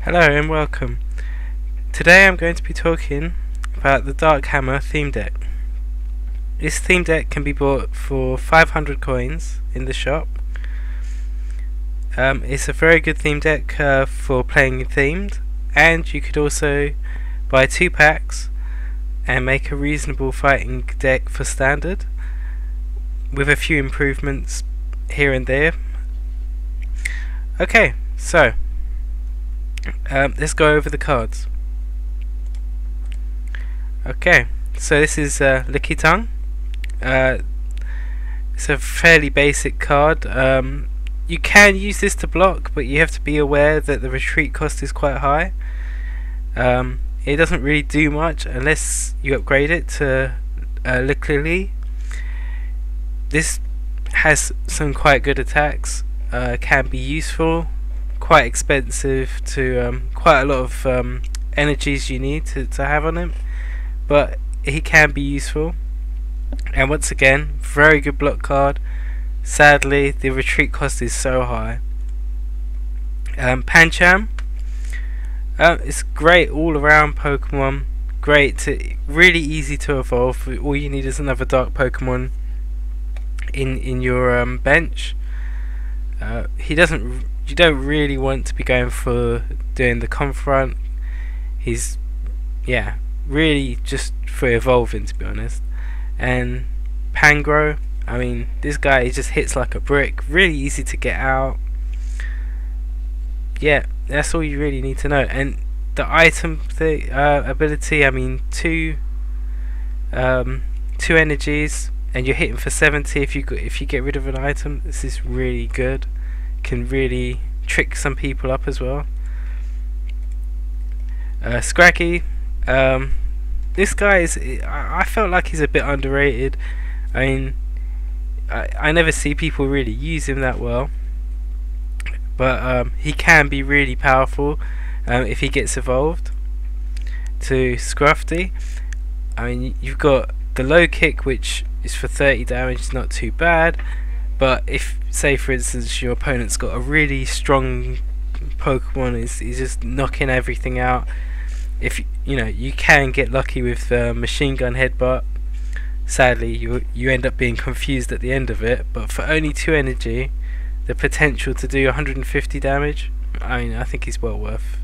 Hello and welcome. Today I'm going to be talking about the Dark Hammer theme deck. This theme deck can be bought for 500 coins in the shop. It's a very good theme deck for playing themed, and you could also buy 2 packs and make a reasonable fighting deck for standard with a few improvements here and there. Okay, so let's go over the cards. Okay, so this is Licky Tongue. It's a fairly basic card. You can use this to block, but you have to be aware that the retreat cost is quite high. It doesn't really do much unless you upgrade it to Lickly. This has some quite good attacks, can be useful, quite expensive to quite a lot of energies you need to have on him, but he can be useful. And once again, very good block card. Sadly, the retreat cost is so high. Pancham, it's great all around Pokemon. Really easy to evolve. All you need is another dark Pokemon in your bench. You don't really want to be going for doing the confront. He's really just for evolving, to be honest. And Pangro, I mean, this guy just hits like a brick. Really easy to get out. Yeah, that's all you really need to know. And the item ability, I mean, two energies, and you're hitting for 70 if you get rid of an item. This is really good. Can really trick some people up as well. Scraggy, this guy is, I felt like he's a bit underrated. I mean, I never see people really use him that well, but he can be really powerful if he gets evolved to Scruffy. I mean, you've got the low kick, which is for 30 damage, it's not too bad. But if, say for instance, your opponent's got a really strong Pokemon, he's just knocking everything out. If you can get lucky with Machine Gun Headbutt. Sadly, you end up being confused at the end of it. But for only 2 energy, the potential to do 150 damage, I mean, I think is well worth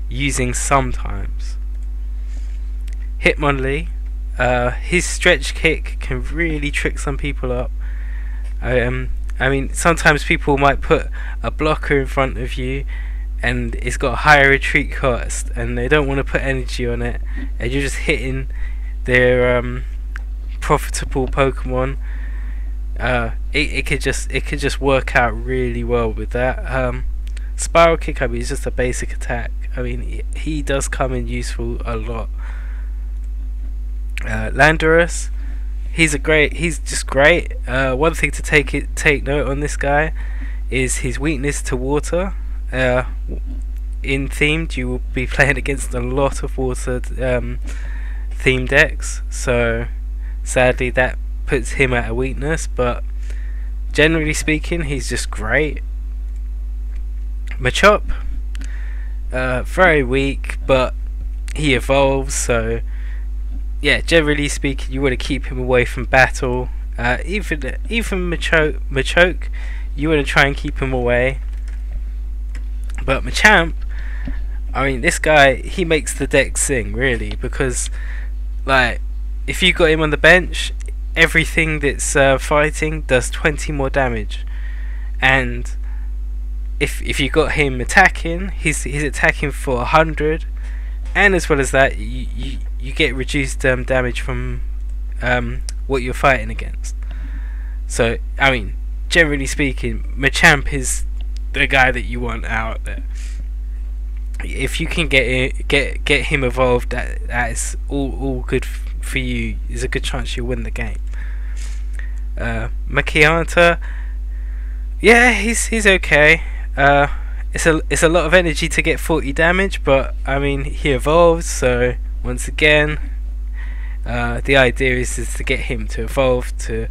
using sometimes. Hitmonlee, his stretch kick can really trick some people up. I mean, sometimes people might put a blocker in front of you and it's got a higher retreat cost and they don't want to put energy on it, and you're just hitting their profitable Pokemon. It could just work out really well with that. Spiral Kick, I mean, is just a basic attack. I mean, he does come in useful a lot. Landorus, he's just great. One thing to take note on this guy is his weakness to water. In themed, you will be playing against a lot of water theme decks, so sadly that puts him at a weakness, but generally speaking, he's just great. Machop, very weak, but he evolves, so yeah, generally speaking, you want to keep him away from battle. Even Machoke, you want to try and keep him away. But Machamp, I mean, this guy, he makes the deck sing, really, because like, if you got him on the bench, everything that's fighting does 20 more damage, and if you got him attacking, he's attacking for 100, and as well as that, you get reduced damage from what you're fighting against. So I mean, generally speaking, Machamp is the guy that you want out there. If you can get him evolved, that is all good for you. There's a good chance you'll win the game. Makianta, yeah, he's okay. It's a lot of energy to get 40 damage, but I mean, he evolves, so once again, the idea is to get him to evolve to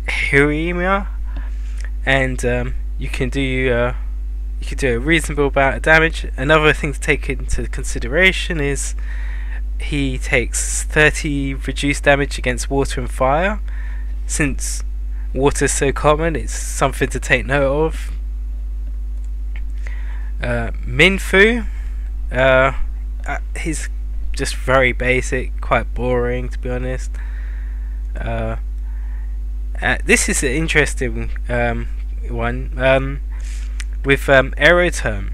Hirima, and you can do you could do a reasonable amount of damage. Another thing to take into consideration is he takes 30 reduced damage against water and fire. Since water is so common, it's something to take note of. Minfu, he's just very basic, quite boring to be honest. This is an interesting one with Aeroterm.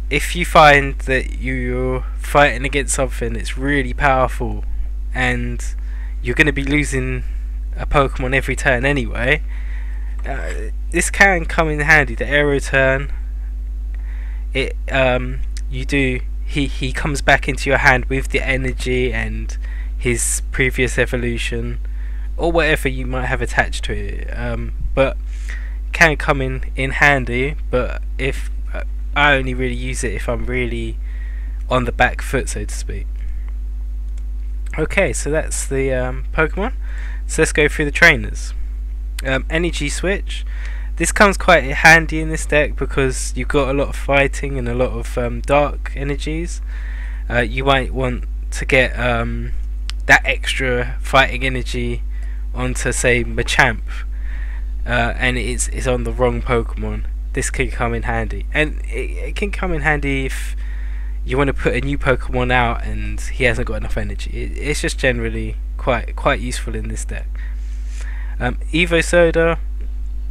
If you find that you're fighting against something that's really powerful and you're going to be losing a Pokemon every turn anyway, this can come in handy. The Aeroturn, he comes back into your hand with the energy and his previous evolution or whatever you might have attached to it, but can come in handy. But if I only really use it if I'm really on the back foot, so to speak. Okay, so that's the Pokemon. So let's go through the trainers. Energy Switch. This comes quite handy in this deck because you've got a lot of fighting and a lot of dark energies. You might want to get that extra fighting energy onto, say, Machamp, and it's on the wrong Pokemon. This can come in handy, and it can come in handy if you want to put a new Pokemon out and he hasn't got enough energy. It's just generally quite useful in this deck. Evo Soda,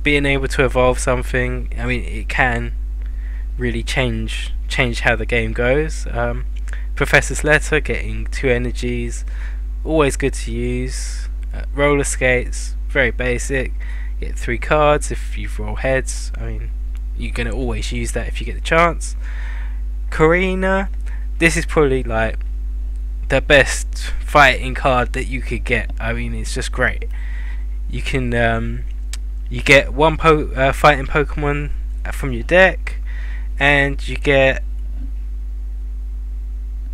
being able to evolve something, I mean, it can really change how the game goes. Professor's Letter, getting 2 energies, always good to use. Roller Skates, very basic, get 3 cards if you roll heads. I mean, you're going to always use that if you get the chance. Karina, this is probably like the best fighting card that you could get. I mean, it's just great. You can you get one fighting Pokemon from your deck, and you get,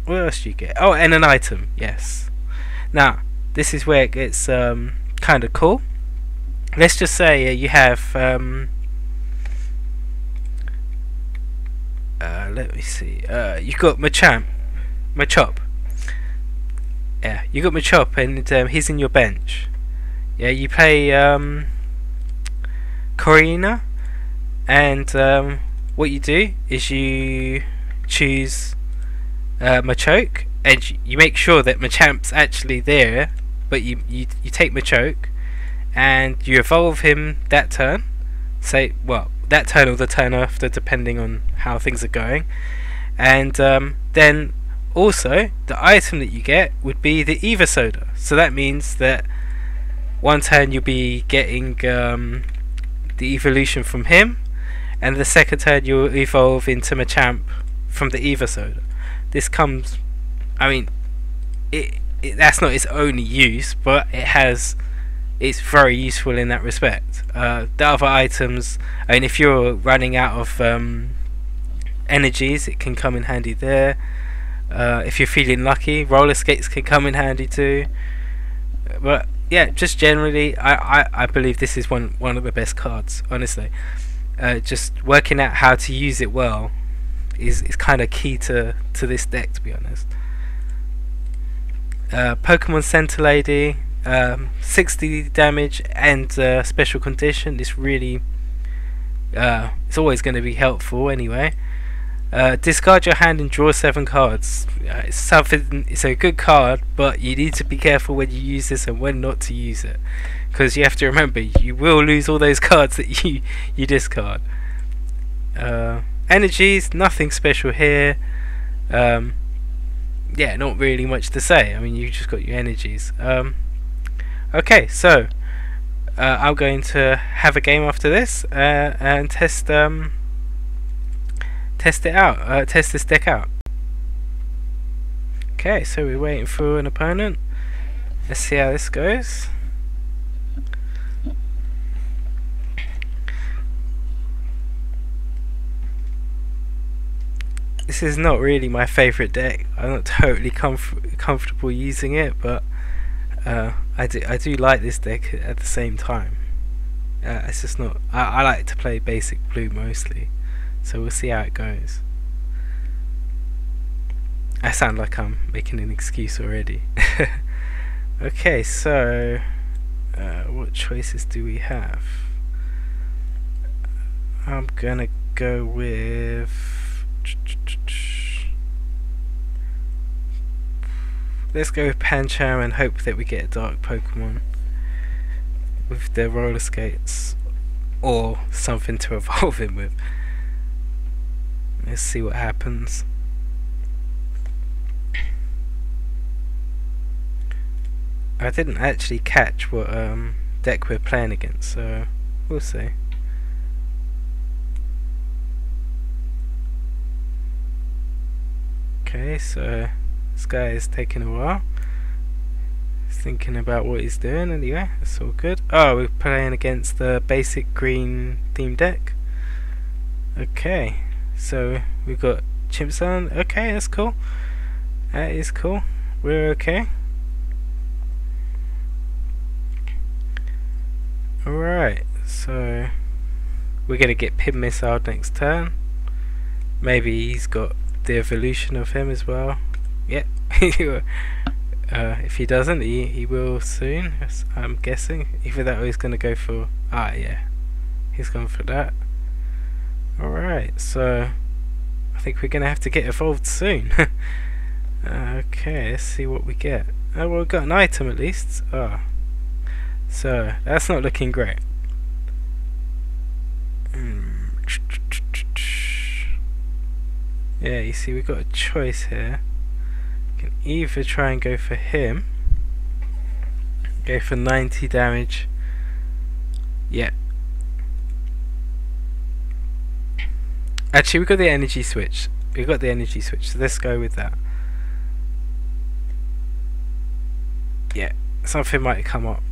what else do you get? Oh, and an item. Yes. Now this is where it gets kind of cool. Let's just say you have let me see. You got Machop. Yeah, you got Machop, and he's in your bench. Yeah, you play Corina, and what you do is you choose Machoke, and you make sure that Machamp's actually there, but you take Machoke, and you evolve him that turn. Say, well, that turn or the turn after, depending on how things are going. And then also the item that you get would be the Evo Soda. So that means that one turn you'll be getting the evolution from him, and the second turn you'll evolve into Machamp from the Evo Soda. This comes, I mean, that's not its only use, but it's very useful in that respect. The other items, I mean, if you're running out of energies, it can come in handy there. If you're feeling lucky, Roller Skates can come in handy too. But yeah, just generally, I believe this is one of the best cards, honestly. Just working out how to use it well is kind of key to this deck, to be honest. Pokemon Center Lady, 60 damage and special condition. This really it's always going to be helpful anyway. Discard your hand and draw 7 cards. It's a good card, but you need to be careful when you use this and when not to use it, because you have to remember you will lose all those cards that you discard. Energies, nothing special here. Yeah, not really much to say. I mean, you just got your energies. Okay, so I'm going to have a game after this and test it out. Test this deck out. Okay, so we're waiting for an opponent. Let's see how this goes. This is not really my favourite deck. I'm not totally comfortable using it, but I do like this deck at the same time. It's just not. I like to play basic blue mostly. So we'll see how it goes. I sound like I'm making an excuse already. Okay, so what choices do we have? I'm gonna go with... let's go with Pancham and hope that we get a dark Pokemon with the roller skates or something to evolve him with. Let's see what happens. I didn't actually catch what deck we're playing against, so we'll see. Okay, so this guy is taking a while. He's thinking about what he's doing anyway, that's all good. Oh, we're playing against the basic green theme deck. Okay, so we've got Chimpson. Okay, that's cool. That is cool. We're okay. Alright, so we're gonna get Pin Missile next turn. Maybe he's got the evolution of him as well. Yep. If he doesn't, he will soon, I'm guessing. Either that or he's gonna go for... ah, yeah. He's gone for that. Alright, so I think we're gonna have to get evolved soon. Okay, let's see what we get. Oh, well, we've got an item at least. Oh. So, that's not looking great. Yeah, you see, we've got a choice here. We can either try and go for him. Go for 90 damage. Yeah. Actually, we've got the energy switch. We've got the energy switch, so let's go with that. Yeah, something might come up.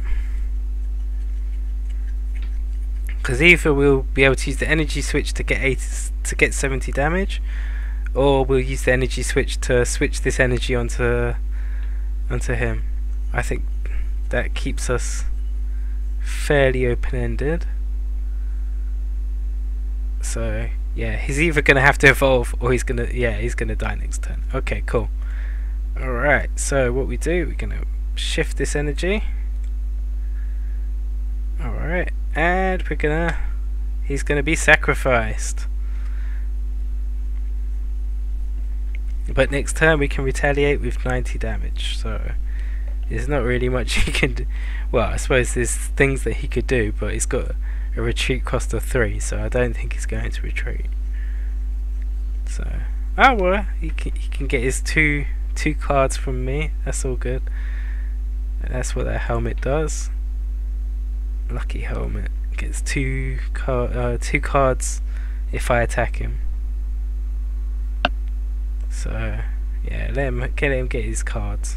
Because either we'll be able to use the energy switch to get 70 damage, or we'll use the energy switch to switch this energy onto him. I think that keeps us fairly open-ended. So yeah, he's either gonna have to evolve or he's gonna die next turn. Okay, cool. Alright, so what we do, we're gonna shift this energy. Alright, and he's gonna be sacrificed. But next turn we can retaliate with 90 damage, so there's not really much he can do. Well, I suppose there's things that he could do, but he's got a retreat cost of 3, so I don't think he's going to retreat. So, oh well, he can get his two cards from me, that's all good. And that's what that helmet does. Lucky helmet gets two cards if I attack him. So yeah, let him get his cards.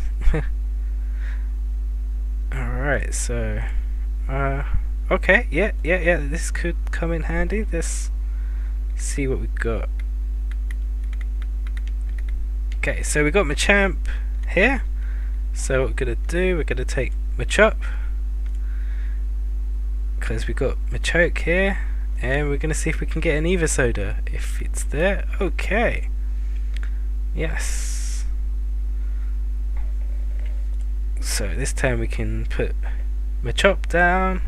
Alright, so okay, yeah, this could come in handy. Let's see what we got. Okay, so we got Machamp here. So what we're gonna do, we're gonna take Machop, because we got Machoke here, and we're gonna see if we can get an Evosoda if it's there. Okay. Yes. So this time we can put Machop down,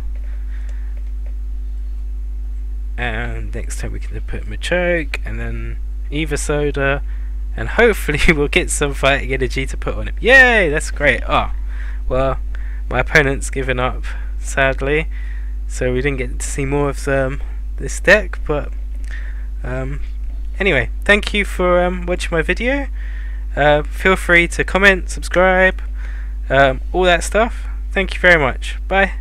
and next time we can put Machoke, and then Evosoda, and hopefully we'll get some fighting energy to put on him. Yay! That's great. Oh, well, my opponent's given up, sadly, so we didn't get to see more of this deck, but anyway, thank you for watching my video. Feel free to comment, subscribe, all that stuff. Thank you very much. Bye.